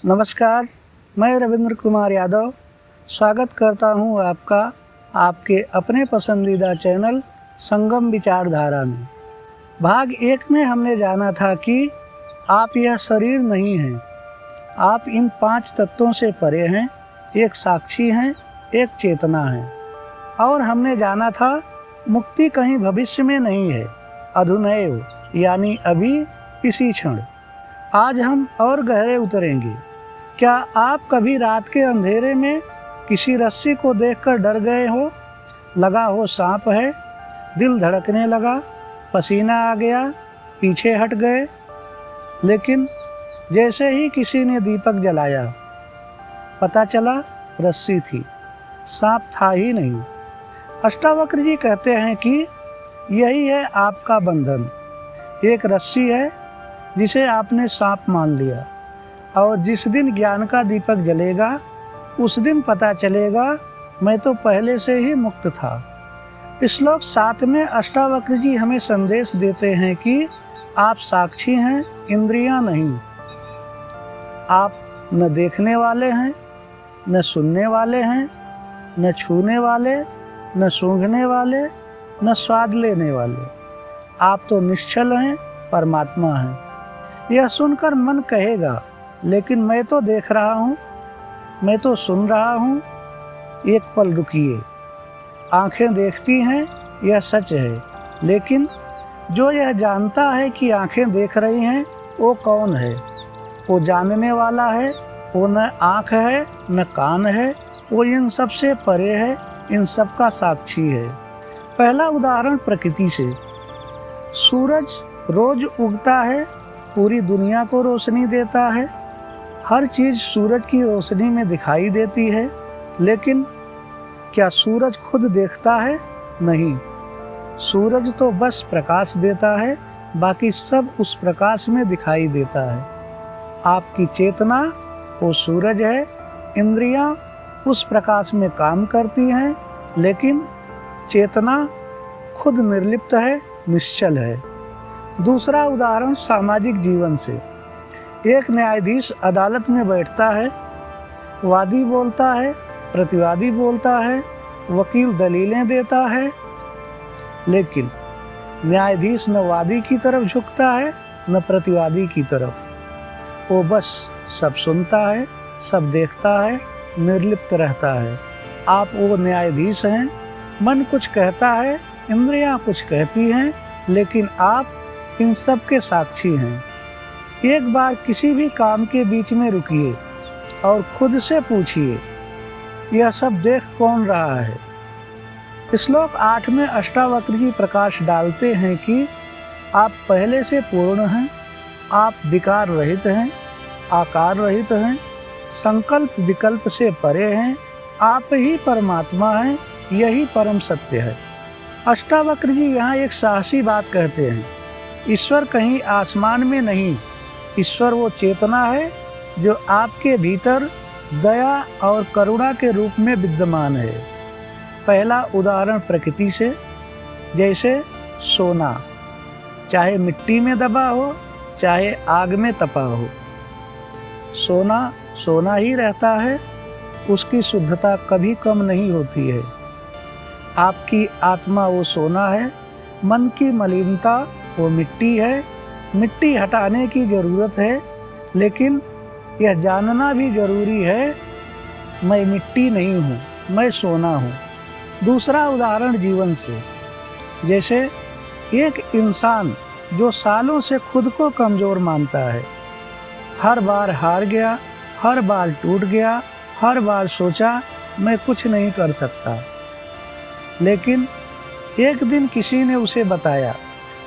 नमस्कार, मैं रविंद्र कुमार यादव स्वागत करता हूं आपका आपके अपने पसंदीदा चैनल संगम विचारधारा में। भाग 1 में हमने जाना था कि आप यह शरीर नहीं हैं, आप इन 5 तत्वों से परे हैं, एक साक्षी हैं, एक चेतना है। और हमने जाना था मुक्ति कहीं भविष्य में नहीं है, अधुनैव यानी अभी इसी क्षण। आज हम और गहरे उतरेंगे। क्या आप कभी रात के अंधेरे में किसी रस्सी को देखकर डर गए हो? लगा हो सांप है, दिल धड़कने लगा, पसीना आ गया, पीछे हट गए। लेकिन जैसे ही किसी ने दीपक जलाया, पता चला रस्सी थी, सांप था ही नहीं। अष्टावक्र जी कहते हैं कि यही है आपका बंधन। एक रस्सी है जिसे आपने सांप मान लिया, और जिस दिन ज्ञान का दीपक जलेगा उस दिन पता चलेगा मैं तो पहले से ही मुक्त था। श्लोक 7 में अष्टावक्र जी हमें संदेश देते हैं कि आप साक्षी हैं, इंद्रियां नहीं। आप न देखने वाले हैं, न सुनने वाले हैं, न छूने वाले, न सूंघने वाले, न स्वाद लेने वाले। आप तो निश्चल हैं, परमात्मा हैं। यह सुनकर मन कहेगा, लेकिन मैं तो देख रहा हूँ, मैं तो सुन रहा हूँ। एक पल रुकिए, आंखें देखती हैं, यह सच है, लेकिन जो यह जानता है कि आंखें देख रही हैं वो कौन है? वो जानने वाला है, वो न आँख है न कान है, वो इन सब से परे है, इन सब का साक्षी है। पहला उदाहरण प्रकृति से। सूरज रोज उगता है, पूरी दुनिया को रोशनी देता है। हर चीज़ सूरज की रोशनी में दिखाई देती है, लेकिन क्या सूरज खुद देखता है? नहीं। सूरज तो बस प्रकाश देता है, बाकी सब उस प्रकाश में दिखाई देता है। आपकी चेतना वो सूरज है, इंद्रियां उस प्रकाश में काम करती हैं, लेकिन चेतना खुद निर्लिप्त है, निश्चल है। दूसरा उदाहरण सामाजिक जीवन से। एक न्यायाधीश अदालत में बैठता है, वादी बोलता है, प्रतिवादी बोलता है, वकील दलीलें देता है, लेकिन न्यायाधीश न वादी की तरफ झुकता है न प्रतिवादी की तरफ। वो बस सब सुनता है, सब देखता है, निर्लिप्त रहता है। आप वो न्यायाधीश हैं, मन कुछ कहता है, इंद्रियां कुछ कहती हैं, लेकिन आप इन सब के साक्षी हैं। एक बार किसी भी काम के बीच में रुकिए और खुद से पूछिए, यह सब देख कौन रहा है? श्लोक 8 में अष्टावक्र जी प्रकाश डालते हैं कि आप पहले से पूर्ण हैं, आप विकार रहित हैं, आकार रहित हैं, संकल्प विकल्प से परे हैं, आप ही परमात्मा हैं, यही परम सत्य है। अष्टावक्र जी यहाँ एक साहसी बात कहते हैं, ईश्वर कहीं आसमान में नहीं, ईश्वर वो चेतना है जो आपके भीतर दया और करुणा के रूप में विद्यमान है। पहला उदाहरण प्रकृति से। जैसे सोना, चाहे मिट्टी में दबा हो, चाहे आग में तपा हो, सोना सोना ही रहता है, उसकी शुद्धता कभी कम नहीं होती है। आपकी आत्मा वो सोना है, मन की मलिनता वो मिट्टी है। मिट्टी हटाने की ज़रूरत है, लेकिन यह जानना भी ज़रूरी है, मैं मिट्टी नहीं हूँ, मैं सोना हूँ। दूसरा उदाहरण जीवन से। जैसे एक इंसान जो सालों से खुद को कमज़ोर मानता है, हर बार हार गया, हर बार टूट गया, हर बार सोचा मैं कुछ नहीं कर सकता, लेकिन एक दिन किसी ने उसे बताया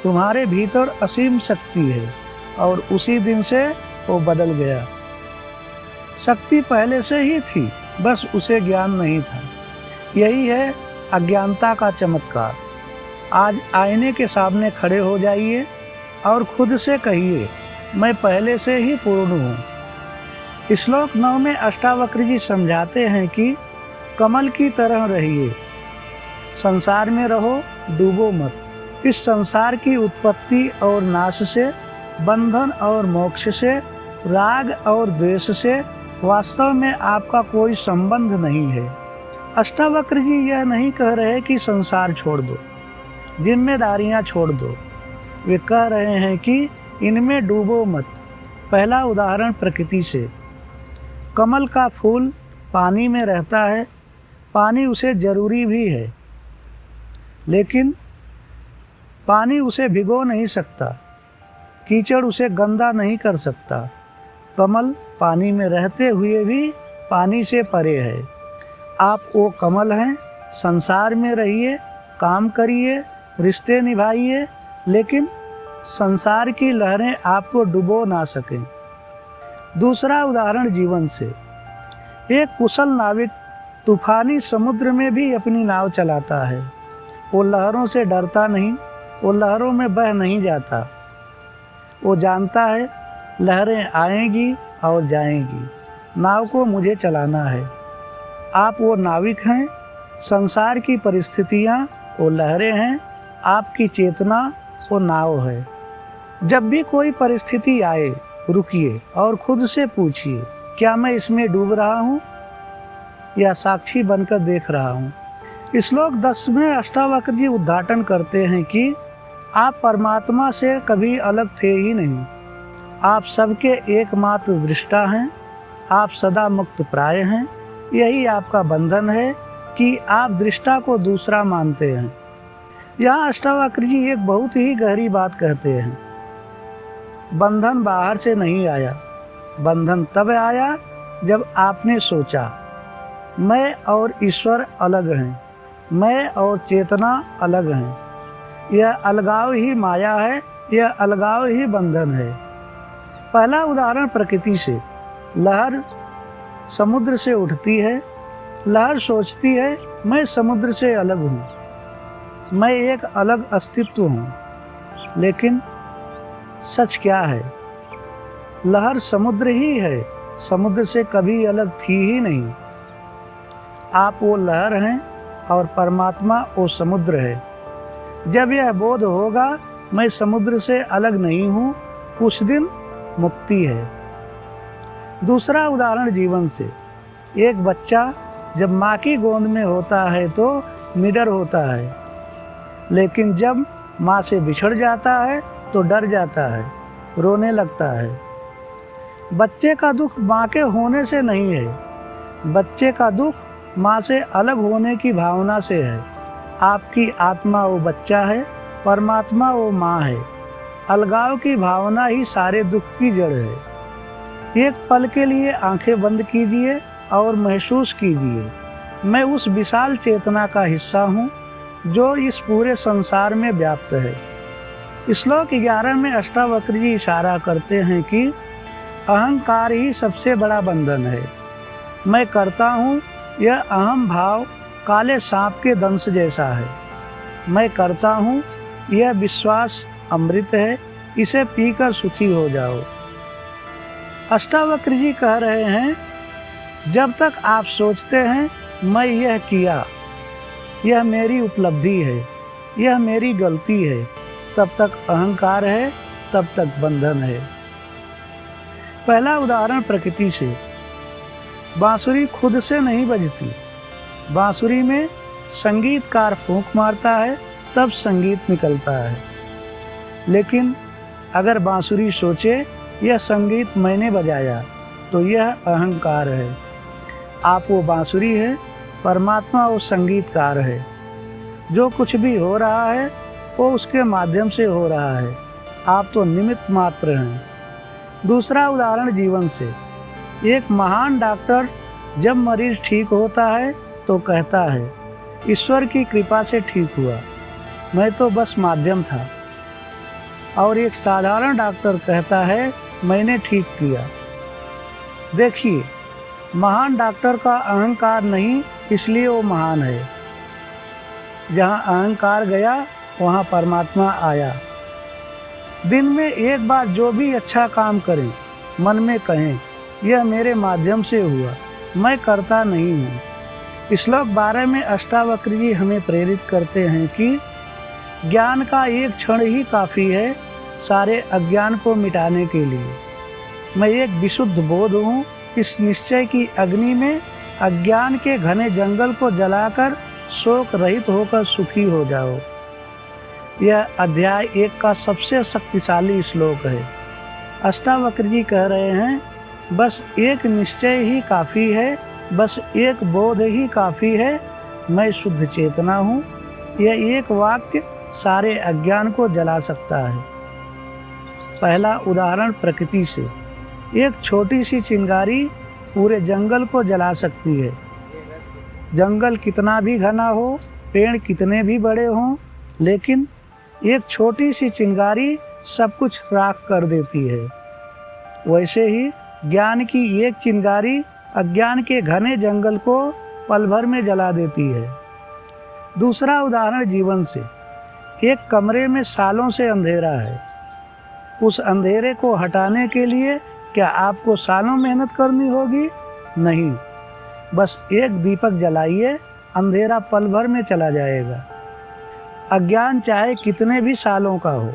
तुम्हारे भीतर असीम शक्ति है, और उसी दिन से वो बदल गया। शक्ति पहले से ही थी, बस उसे ज्ञान नहीं था। यही है अज्ञानता का चमत्कार। आज आईने के सामने खड़े हो जाइए और खुद से कहिए, मैं पहले से ही पूर्ण हूँ। श्लोक 9 में अष्टावक्र जी समझाते हैं कि कमल की तरह रहिए, संसार में रहो, डूबो मत। इस संसार की उत्पत्ति और नाश से, बंधन और मोक्ष से राग और द्वेष से वास्तव में आपका कोई संबंध नहीं है। अष्टावक्र जी यह नहीं कह रहे कि संसार छोड़ दो, जिम्मेदारियां छोड़ दो। वे कह रहे हैं कि इनमें डूबो मत। पहला उदाहरण प्रकृति से। कमल का फूल पानी में रहता है, पानी उसे जरूरी भी है, लेकिन पानी उसे भिगो नहीं सकता, कीचड़ उसे गंदा नहीं कर सकता। कमल पानी में रहते हुए भी पानी से परे है। आप वो कमल हैं, संसार में रहिए, काम करिए, रिश्ते निभाइए, लेकिन संसार की लहरें आपको डुबो ना सकें। दूसरा उदाहरण जीवन से। एक कुशल नाविक तूफानी समुद्र में भी अपनी नाव चलाता है। वो लहरों से डरता नहीं, वो लहरों में बह नहीं जाता। वो जानता है लहरें आएंगी और जाएंगी, नाव को मुझे चलाना है। आप वो नाविक हैं, संसार की परिस्थितियाँ वो लहरें हैं, आपकी चेतना वो नाव है। जब भी कोई परिस्थिति आए, रुकिए और खुद से पूछिए, क्या मैं इसमें डूब रहा हूँ या साक्षी बनकर देख रहा हूँ। श्लोक 10 में अष्टावक्र जी उद्घाटन करते हैं कि आप परमात्मा से कभी अलग थे ही नहीं। आप सबके एकमात्र दृष्टा हैं, आप सदा मुक्त प्राय हैं। यही आपका बंधन है कि आप दृष्टा को दूसरा मानते हैं। यहाँ अष्टावक्र जी एक बहुत ही गहरी बात कहते हैं। बंधन बाहर से नहीं आया, बंधन तब आया जब आपने सोचा मैं और ईश्वर अलग हैं, मैं और चेतना अलग हैं। यह अलगाव ही माया है, यह अलगाव ही बंधन है। पहला उदाहरण प्रकृति से। लहर समुद्र से उठती है, लहर सोचती है मैं समुद्र से अलग हूँ, मैं एक अलग अस्तित्व हूँ। लेकिन सच क्या है? लहर समुद्र ही है, समुद्र से कभी अलग थी ही नहीं। आप वो लहर हैं और परमात्मा वो समुद्र है। जब यह बोध होगा मैं समुद्र से अलग नहीं हूँ, उस दिन मुक्ति है। दूसरा उदाहरण जीवन से। एक बच्चा जब माँ की गोद में होता है तो निडर होता है, लेकिन जब माँ से बिछड़ जाता है तो डर जाता है, रोने लगता है। बच्चे का दुख माँ के होने से नहीं है, बच्चे का दुख माँ से अलग होने की भावना से है। आपकी आत्मा वो बच्चा है, परमात्मा वो माँ है। अलगाव की भावना ही सारे दुख की जड़ है। एक पल के लिए आंखें बंद कीजिए और महसूस कीजिए, मैं उस विशाल चेतना का हिस्सा हूँ जो इस पूरे संसार में व्याप्त है। श्लोक 11 में अष्टावक्र जी इशारा करते हैं कि अहंकार ही सबसे बड़ा बंधन है। मैं करता हूँ, यह अहम भाव काले सांप के दंश जैसा है। मैं करता हूँ, यह विश्वास अमृत है, इसे पीकर सुखी हो जाओ। अष्टावक्र जी कह रहे हैं, जब तक आप सोचते हैं मैं यह किया, यह मेरी उपलब्धि है, यह मेरी गलती है, तब तक अहंकार है, तब तक बंधन है। पहला उदाहरण प्रकृति से। बांसुरी खुद से नहीं बजती, बांसुरी में संगीतकार फूंक मारता है तब संगीत निकलता है। लेकिन अगर बांसुरी सोचे यह संगीत मैंने बजाया, तो यह अहंकार है। आप वो बांसुरी है, परमात्मा वो संगीतकार है। जो कुछ भी हो रहा है वो उसके माध्यम से हो रहा है, आप तो निमित्त मात्र हैं। दूसरा उदाहरण जीवन से। एक महान डॉक्टर जब मरीज ठीक होता है तो कहता है, ईश्वर की कृपा से ठीक हुआ, मैं तो बस माध्यम था। और एक साधारण डॉक्टर कहता है, मैंने ठीक किया। देखिए, महान डॉक्टर का अहंकार नहीं, इसलिए वो महान है। जहाँ अहंकार गया वहाँ परमात्मा आया। दिन में एक बार जो भी अच्छा काम करें, मन में कहें, यह मेरे माध्यम से हुआ, मैं करता नहीं हूँ। श्लोक 12 में अष्टावक्र जी हमें प्रेरित करते हैं कि ज्ञान का एक क्षण ही काफ़ी है सारे अज्ञान को मिटाने के लिए। मैं एक विशुद्ध बोध हूँ। इस निश्चय की अग्नि में अज्ञान के घने जंगल को जलाकर शोक रहित होकर सुखी हो जाओ। यह अध्याय 1 का सबसे शक्तिशाली श्लोक है। अष्टावक्र जी कह रहे हैं, बस एक निश्चय ही काफ़ी है, बस एक बोध ही काफ़ी है, मैं शुद्ध चेतना हूँ। यह एक वाक्य सारे अज्ञान को जला सकता है। पहला उदाहरण प्रकृति से। एक छोटी सी चिंगारी पूरे जंगल को जला सकती है। जंगल कितना भी घना हो, पेड़ कितने भी बड़े हों, लेकिन एक छोटी सी चिंगारी सब कुछ राख कर देती है। वैसे ही ज्ञान की एक चिंगारी अज्ञान के घने जंगल को पल भर में जला देती है। दूसरा उदाहरण जीवन से। एक कमरे में सालों से अंधेरा है। उस अंधेरे को हटाने के लिए क्या आपको सालों मेहनत करनी होगी? नहीं, बस एक दीपक जलाइए, अंधेरा पल भर में चला जाएगा। अज्ञान चाहे कितने भी सालों का हो,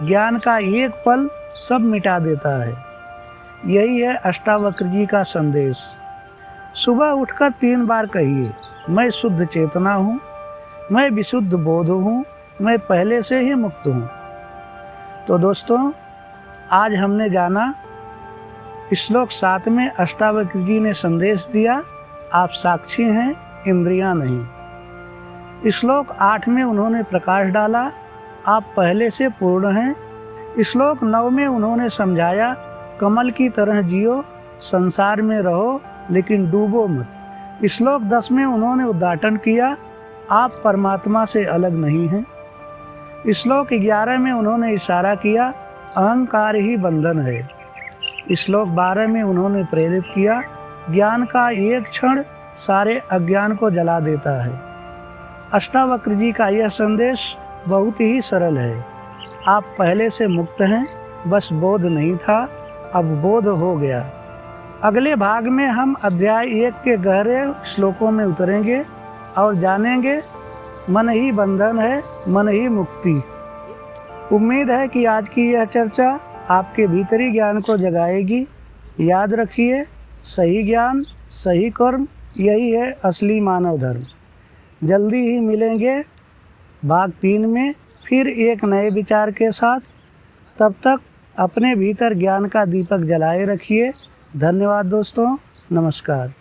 ज्ञान का एक पल सब मिटा देता है। यही है अष्टावक्र जी का संदेश। सुबह उठकर 3 बार कहिए, मैं शुद्ध चेतना हूँ, मैं विशुद्ध बोध हूँ, मैं पहले से ही मुक्त हूँ। तो दोस्तों, आज हमने जाना श्लोक 7 में अष्टावक्र जी ने संदेश दिया, आप साक्षी हैं, इंद्रियां नहीं। श्लोक 8 में उन्होंने प्रकाश डाला, आप पहले से पूर्ण हैं। श्लोक 9 में उन्होंने समझाया, कमल की तरह जियो, संसार में रहो लेकिन डूबो मत। श्लोक 10 में उन्होंने उद्घाटन किया, आप परमात्मा से अलग नहीं हैं। श्लोक 11 में उन्होंने इशारा किया, अहंकार ही बंधन है। श्लोक 12 में उन्होंने प्रेरित किया, ज्ञान का एक क्षण सारे अज्ञान को जला देता है। अष्टावक्र जी का यह संदेश बहुत ही सरल है। आप पहले से मुक्त हैं, बस बोध नहीं था, अब बोध हो गया। अगले भाग में हम अध्याय 1 के गहरे श्लोकों में उतरेंगे और जानेंगे मन ही बंधन है, मन ही मुक्ति। उम्मीद है कि आज की यह चर्चा आपके भीतरी ज्ञान को जगाएगी। याद रखिए, सही ज्ञान, सही कर्म, यही है असली मानव धर्म। जल्दी ही मिलेंगे भाग 3 में फिर एक नए विचार के साथ। तब तक अपने भीतर ज्ञान का दीपक जलाए रखिए। धन्यवाद दोस्तों, नमस्कार।